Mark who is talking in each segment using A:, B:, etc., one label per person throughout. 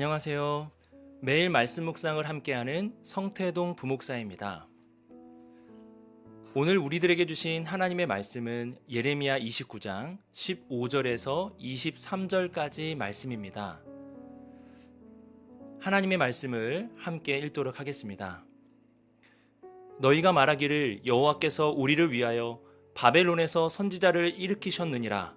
A: 안녕하세요. 매일 말씀 묵상을 함께하는 성태동 부목사입니다. 오늘 우리들에게 주신 하나님의 말씀은 예레미야 29장 15절에서 23절까지 말씀입니다. 하나님의 말씀을 함께 읽도록 하겠습니다. 너희가 말하기를 여호와께서 우리를 위하여 바벨론에서 선지자를 일으키셨느니라.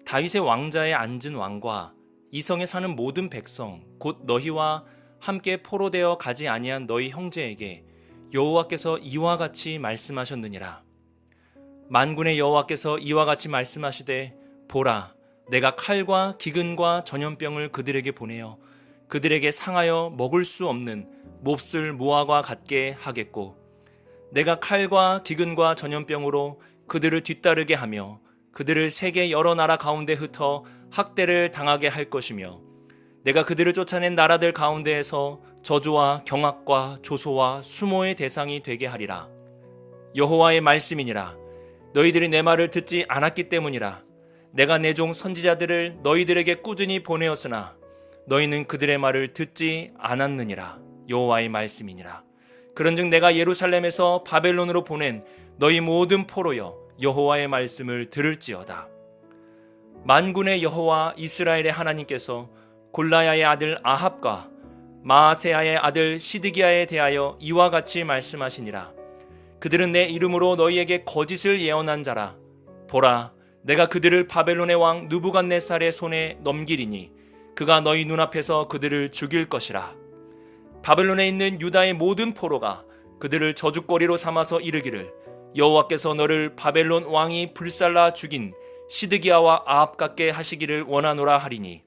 A: 다윗의 왕자에 앉은 왕과 이 성에 사는 모든 백성 곧 너희와 함께 포로되어 가지 아니한 너희 형제에게 여호와께서 이와 같이 말씀하셨느니라. 만군의 여호와께서 이와 같이 말씀하시되 보라, 내가 칼과 기근과 전염병을 그들에게 보내어 그들에게 상하여 먹을 수 없는 몹쓸 무화과 같게 하겠고, 내가 칼과 기근과 전염병으로 그들을 뒤따르게 하며 그들을 세계 여러 나라 가운데 흩어 학대를 당하게 할 것이며, 내가 그들을 쫓아낸 나라들 가운데에서 저주와 경악과 조소와 수모의 대상이 되게 하리라. 여호와의 말씀이니라. 너희들이 내 말을 듣지 않았기 때문이라. 내가 내 종 선지자들을 너희들에게 꾸준히 보내었으나 너희는 그들의 말을 듣지 않았느니라. 여호와의 말씀이니라. 그런즉 내가 예루살렘에서 바벨론으로 보낸 너희 모든 포로여, 여호와의 말씀을 들을지어다. 만군의 여호와 이스라엘의 하나님께서 골라야의 아들 아합과 마아세야의 아들 시드기야에 대하여 이와 같이 말씀하시니라. 그들은 내 이름으로 너희에게 거짓을 예언한 자라. 보라, 내가 그들을 바벨론의 왕 느부갓네살의 손에 넘기리니 그가 너희 눈앞에서 그들을 죽일 것이라. 바벨론에 있는 유다의 모든 포로가 그들을 저주거리로 삼아서 이르기를 여호와께서 너를 바벨론 왕이 불살라 죽인 시드기야와 아합 같게 하시기를 원하노라 하리니,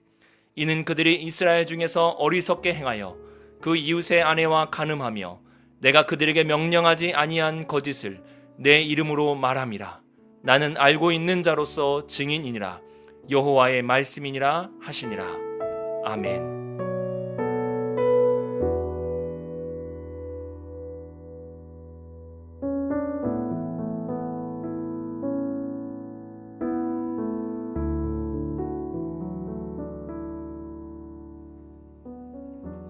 A: 이는 그들이 이스라엘 중에서 어리석게 행하여 그 이웃의 아내와 간음하며 내가 그들에게 명령하지 아니한 거짓을 내 이름으로 말함이라. 나는 알고 있는 자로서 증인이니라. 여호와의 말씀이니라 하시니라. 아멘.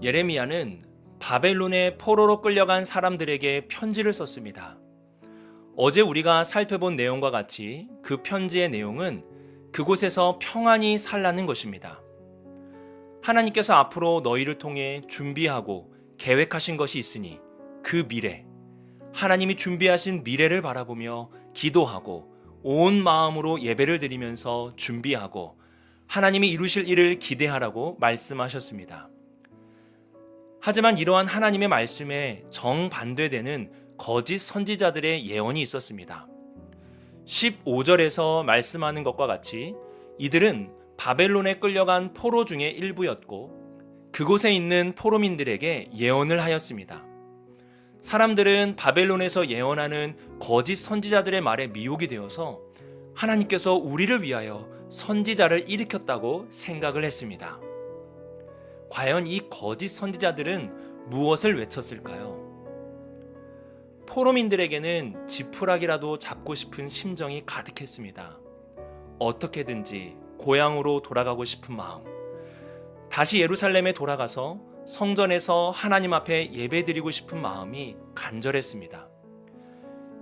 A: 예레미야는 바벨론의 포로로 끌려간 사람들에게 편지를 썼습니다. 어제 우리가 살펴본 내용과 같이 그 편지의 내용은 그곳에서 평안히 살라는 것입니다. 하나님께서 앞으로 너희를 통해 준비하고 계획하신 것이 있으니 그 미래, 하나님이 준비하신 미래를 바라보며 기도하고 온 마음으로 예배를 드리면서 준비하고 하나님이 이루실 일을 기대하라고 말씀하셨습니다. 하지만 이러한 하나님의 말씀에 정반대되는 거짓 선지자들의 예언이 있었습니다. 15절에서 말씀하는 것과 같이 이들은 바벨론에 끌려간 포로 중의 일부였고 그곳에 있는 포로민들에게 예언을 하였습니다. 사람들은 바벨론에서 예언하는 거짓 선지자들의 말에 미혹이 되어서 하나님께서 우리를 위하여 선지자를 일으켰다고 생각을 했습니다. 과연 이 거짓 선지자들은 무엇을 외쳤을까요? 포로민들에게는 지푸라기라도 잡고 싶은 심정이 가득했습니다. 어떻게든지 고향으로 돌아가고 싶은 마음, 다시 예루살렘에 돌아가서 성전에서 하나님 앞에 예배드리고 싶은 마음이 간절했습니다.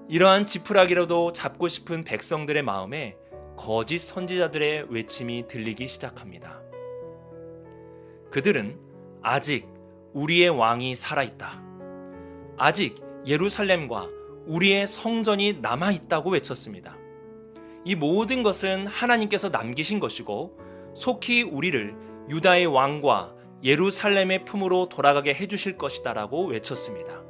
A: 이러한 지푸라기라도 잡고 싶은 백성들의 마음에 거짓 선지자들의 외침이 들리기 시작합니다. 그들은 아직 우리의 왕이 살아있다. 아직 예루살렘과 우리의 성전이 남아있다고 외쳤습니다. 이 모든 것은 하나님께서 남기신 것이고 속히 우리를 유다의 왕과 예루살렘의 품으로 돌아가게 해주실 것이다 라고 외쳤습니다.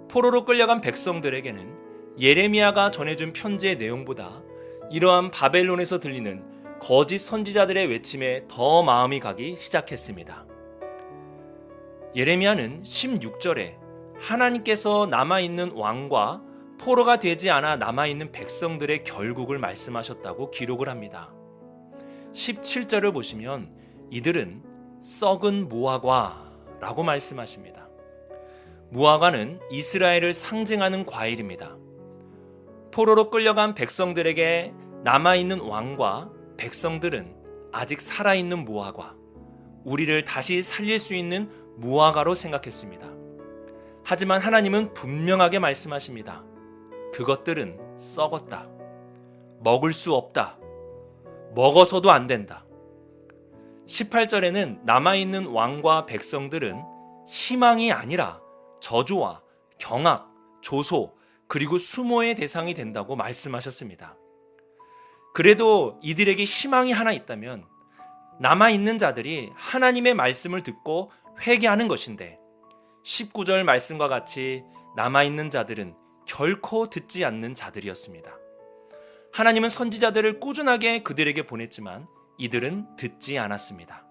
A: 포로로 끌려간 백성들에게는 예레미야가 전해준 편지의 내용보다 이러한 바벨론에서 들리는 거짓 선지자들의 외침에 더 마음이 가기 시작했습니다. 예레미야는 16절에 하나님께서 남아있는 왕과 포로가 되지 않아 남아있는 백성들의 결국을 말씀하셨다고 기록을 합니다. 17절을 보시면 이들은 썩은 무화과라고 말씀하십니다. 무화과는 이스라엘을 상징하는 과일입니다. 포로로 끌려간 백성들에게 남아있는 왕과 백성들은 아직 살아있는 무화과, 우리를 다시 살릴 수 있는 무화과로 생각했습니다. 하지만 하나님은 분명하게 말씀하십니다. 그것들은 썩었다. 먹을 수 없다. 먹어서도 안 된다. 18절에는 남아있는 왕과 백성들은 희망이 아니라 저주와 경악, 조소, 그리고 수모의 대상이 된다고 말씀하셨습니다. 그래도 이들에게 희망이 하나 있다면 남아있는 자들이 하나님의 말씀을 듣고 회개하는 것인데 19절 말씀과 같이 남아있는 자들은 결코 듣지 않는 자들이었습니다. 하나님은 선지자들을 꾸준하게 그들에게 보냈지만 이들은 듣지 않았습니다.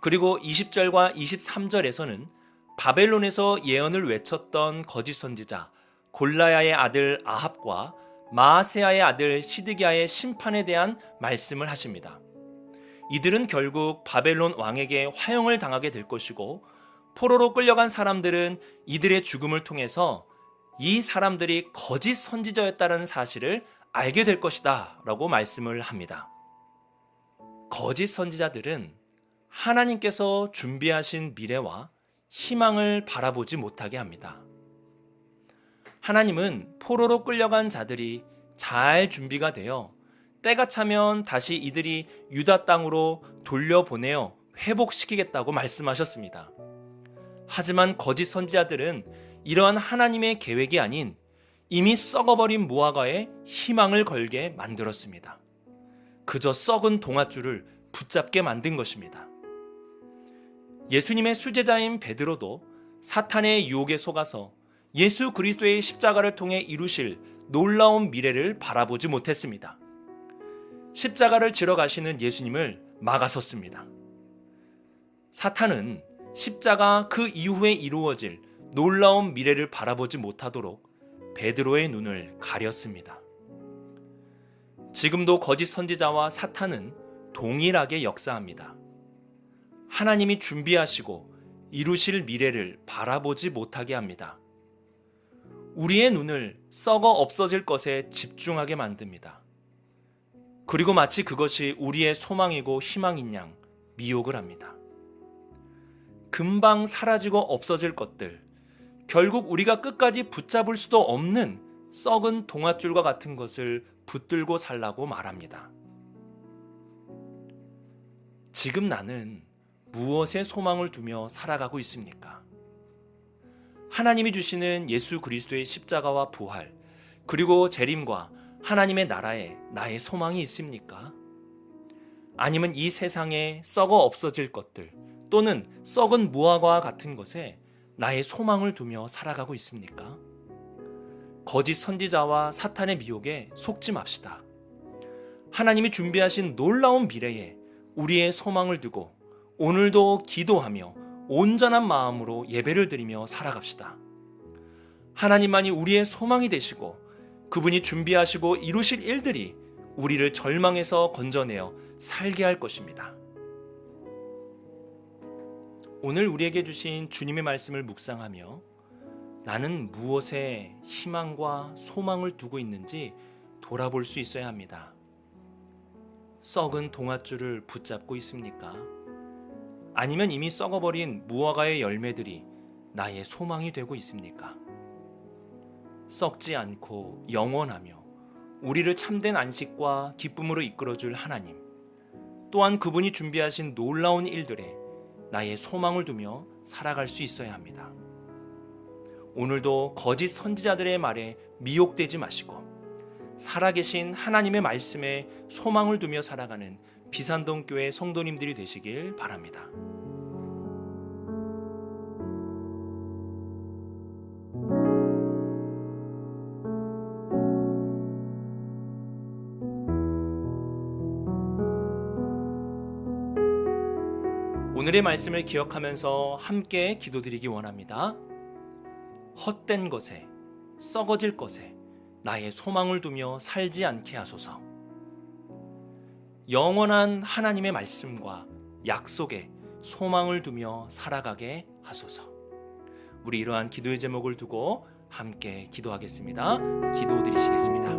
A: 그리고 20절과 23절에서는 바벨론에서 예언을 외쳤던 거짓 선지자 골라야의 아들 아합과 마아세야의 아들 시드기야의 심판에 대한 말씀을 하십니다. 이들은 결국 바벨론 왕에게 화형을 당하게 될 것이고 포로로 끌려간 사람들은 이들의 죽음을 통해서 이 사람들이 거짓 선지자였다는 사실을 알게 될 것이다 라고 말씀을 합니다. 거짓 선지자들은 하나님께서 준비하신 미래와 희망을 바라보지 못하게 합니다. 하나님은 포로로 끌려간 자들이 잘 준비가 되어 때가 차면 다시 이들이 유다 땅으로 돌려보내어 회복시키겠다고 말씀하셨습니다. 하지만 거짓 선지자들은 이러한 하나님의 계획이 아닌 이미 썩어버린 무화과에 희망을 걸게 만들었습니다. 그저 썩은 동아줄을 붙잡게 만든 것입니다. 예수님의 수제자인 베드로도 사탄의 유혹에 속아서 예수 그리스도의 십자가를 통해 이루실 놀라운 미래를 바라보지 못했습니다. 십자가를 지러 가시는 예수님을 막아섰습니다. 사탄은 십자가 그 이후에 이루어질 놀라운 미래를 바라보지 못하도록 베드로의 눈을 가렸습니다. 지금도 거짓 선지자와 사탄은 동일하게 역사합니다. 하나님이 준비하시고 이루실 미래를 바라보지 못하게 합니다. 우리의 눈을 썩어 없어질 것에 집중하게 만듭니다. 그리고 마치 그것이 우리의 소망이고 희망인 양 미혹을 합니다. 금방 사라지고 없어질 것들, 결국 우리가 끝까지 붙잡을 수도 없는 썩은 동아줄과 같은 것을 붙들고 살라고 말합니다. 지금 나는 무엇에 소망을 두며 살아가고 있습니까? 하나님이 주시는 예수 그리스도의 십자가와 부활, 그리고 재림과 하나님의 나라에 나의 소망이 있습니까? 아니면 이 세상에 썩어 없어질 것들 또는 썩은 무화과와 같은 것에 나의 소망을 두며 살아가고 있습니까? 거짓 선지자와 사탄의 미혹에 속지 맙시다. 하나님이 준비하신 놀라운 미래에 우리의 소망을 두고 오늘도 기도하며 온전한 마음으로 예배를 드리며 살아갑시다. 하나님만이 우리의 소망이 되시고 그분이 준비하시고 이루실 일들이 우리를 절망에서 건져내어 살게 할 것입니다. 오늘 우리에게 주신 주님의 말씀을 묵상하며 나는 무엇에 희망과 소망을 두고 있는지 돌아볼 수 있어야 합니다. 썩은 동아줄을 붙잡고 있습니까? 아니면 이미 썩어버린 무화과의 열매들이 나의 소망이 되고 있습니까? 썩지 않고 영원하며 우리를 참된 안식과 기쁨으로 이끌어줄 하나님, 또한 그분이 준비하신 놀라운 일들에 나의 소망을 두며 살아갈 수 있어야 합니다. 오늘도 거짓 선지자들의 말에 미혹되지 마시고 살아계신 하나님의 말씀에 소망을 두며 살아가는 비산동교회 성도님들이 되시길 바랍니다. 오늘의 말씀을 기억하면서 함께 기도드리기 원합니다. 헛된 것에, 썩어질 것에 나의 소망을 두며 살지 않게 하소서. 영원한 하나님의 말씀과 약속에 소망을 두며 살아가게 하소서. 우리 이러한 기도의 제목을 두고 함께 기도하겠습니다. 기도드리시겠습니다.